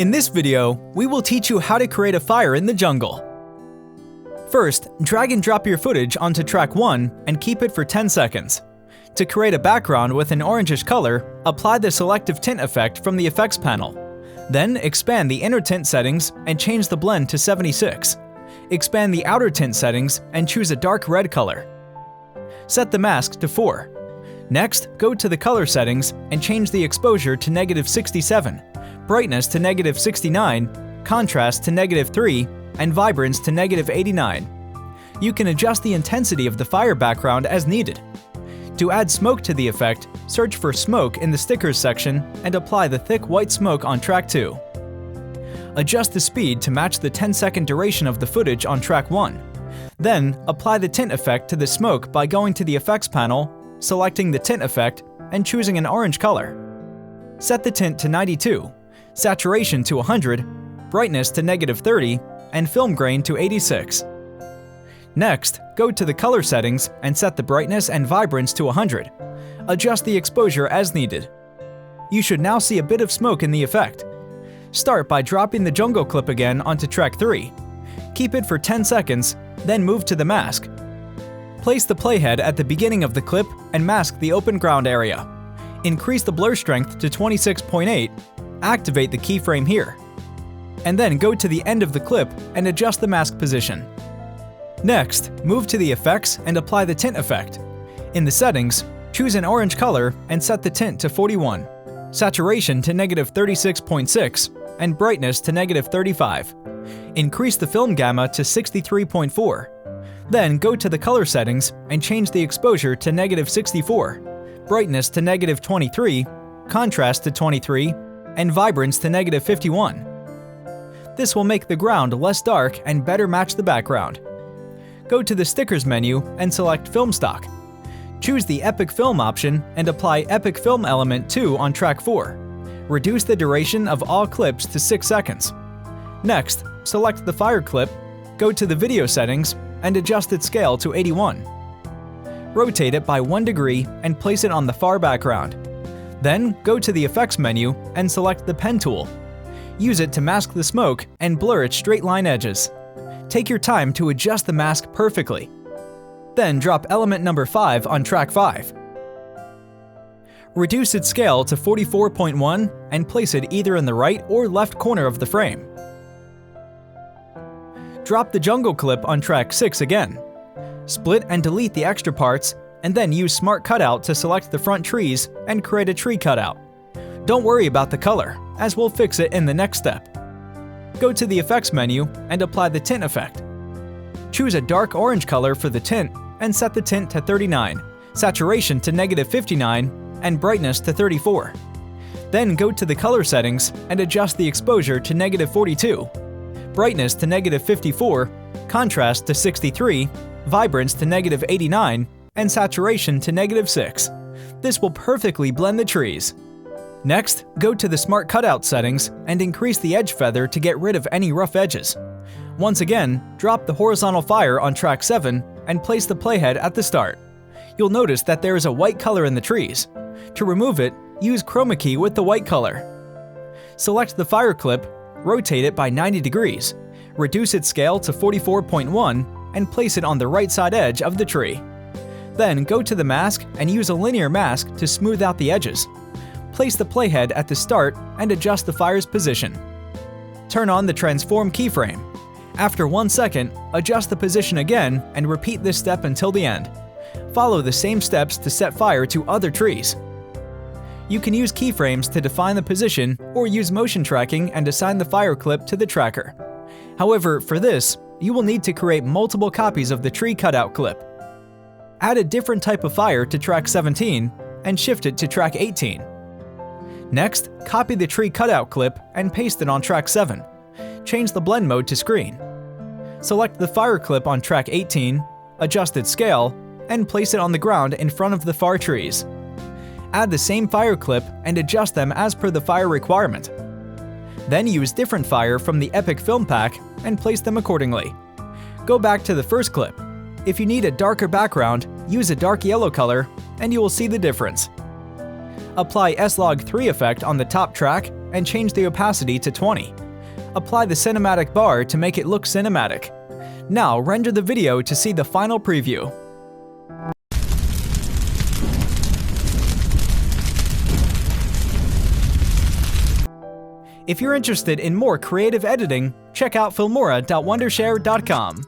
In this video, we will teach you how to create a fire in the jungle. First, drag and drop your footage onto track 1 and keep it for 10 seconds. To create a background with an orangish color, apply the selective tint effect from the effects panel. Then expand the inner tint settings and change the blend to 76. Expand the outer tint settings and choose a dark red color. Set the mask to 4. Next, go to the color settings and change the exposure to -67, brightness to -69, contrast to -3, and vibrance to -89. You can adjust the intensity of the fire background as needed. To add smoke to the effect, search for smoke in the stickers section and apply the thick white smoke on track 2. Adjust the speed to match the 10-second duration of the footage on track 1. Then, apply the tint effect to the smoke by going to the effects panel, selecting the tint effect, and choosing an orange color. Set the tint to 92, saturation to 100, brightness to -30, and film grain to 86. Next, go to the color settings and set the brightness and vibrance to 100. Adjust the exposure as needed. You should now see a bit of smoke in the effect. Start by dropping the jungle clip again onto track 3. Keep it for 10 seconds, then move to the mask. Place the playhead at the beginning of the clip and mask the open ground area. Increase the blur strength to 26.8, activate the keyframe here. And then go to the end of the clip and adjust the mask position. Next, move to the effects and apply the tint effect. In the settings, choose an orange color and set the tint to 41, saturation to -36.6, and brightness to -35. Increase the film gamma to 63.4. Then go to the color settings and change the exposure to -64, brightness to -23, contrast to 23, and vibrance to -51. This will make the ground less dark and better match the background. Go to the Stickers menu and select Film Stock. Choose the Epic Film option and apply Epic Film Element 2 on track 4. Reduce the duration of all clips to 6 seconds. Next, select the fire clip, go to the video settings, and adjust its scale to 81. Rotate it by 1 degree and place it on the far background. Then, go to the Effects menu and select the Pen tool. Use it to mask the smoke and blur its straight line edges. Take your time to adjust the mask perfectly. Then drop element number 5 on track 5. Reduce its scale to 44.1 and place it either in the right or left corner of the frame. Drop the jungle clip on track 6 again. Split and delete the extra parts, and then use Smart Cutout to select the front trees and create a tree cutout. Don't worry about the color, as we'll fix it in the next step. Go to the Effects menu and apply the tint effect. Choose a dark orange color for the tint and set the tint to 39, saturation to -59, and brightness to 34. Then go to the color settings and adjust the exposure to -42, brightness to -54, contrast to 63, vibrance to -89, and saturation to -6. This will perfectly blend the trees. Next, go to the Smart Cutout settings and increase the edge feather to get rid of any rough edges. Once again, drop the horizontal fire on track 7 and place the playhead at the start. You'll notice that there is a white color in the trees. To remove it, use chroma key with the white color. Select the fire clip, rotate it by 90 degrees, reduce its scale to 44.1, and place it on the right side edge of the tree. Then go to the mask and use a linear mask to smooth out the edges. Place the playhead at the start and adjust the fire's position. Turn on the transform keyframe. After 1 second, adjust the position again and repeat this step until the end. Follow the same steps to set fire to other trees. You can use keyframes to define the position or use motion tracking and assign the fire clip to the tracker. However, for this, you will need to create multiple copies of the tree cutout clip. Add a different type of fire to track 17 and shift it to track 18. Next, copy the tree cutout clip and paste it on track 7. Change the blend mode to screen. Select the fire clip on track 18, adjust its scale, and place it on the ground in front of the far trees. Add the same fire clip and adjust them as per the fire requirement. Then use different fire from the Epic Film Pack and place them accordingly. Go back to the first clip. If you need a darker background, use a dark yellow color and you will see the difference. Apply S-Log 3 effect on the top track and change the opacity to 20. Apply the cinematic bar to make it look cinematic. Now render the video to see the final preview. If you're interested in more creative editing, check out filmora.wondershare.com.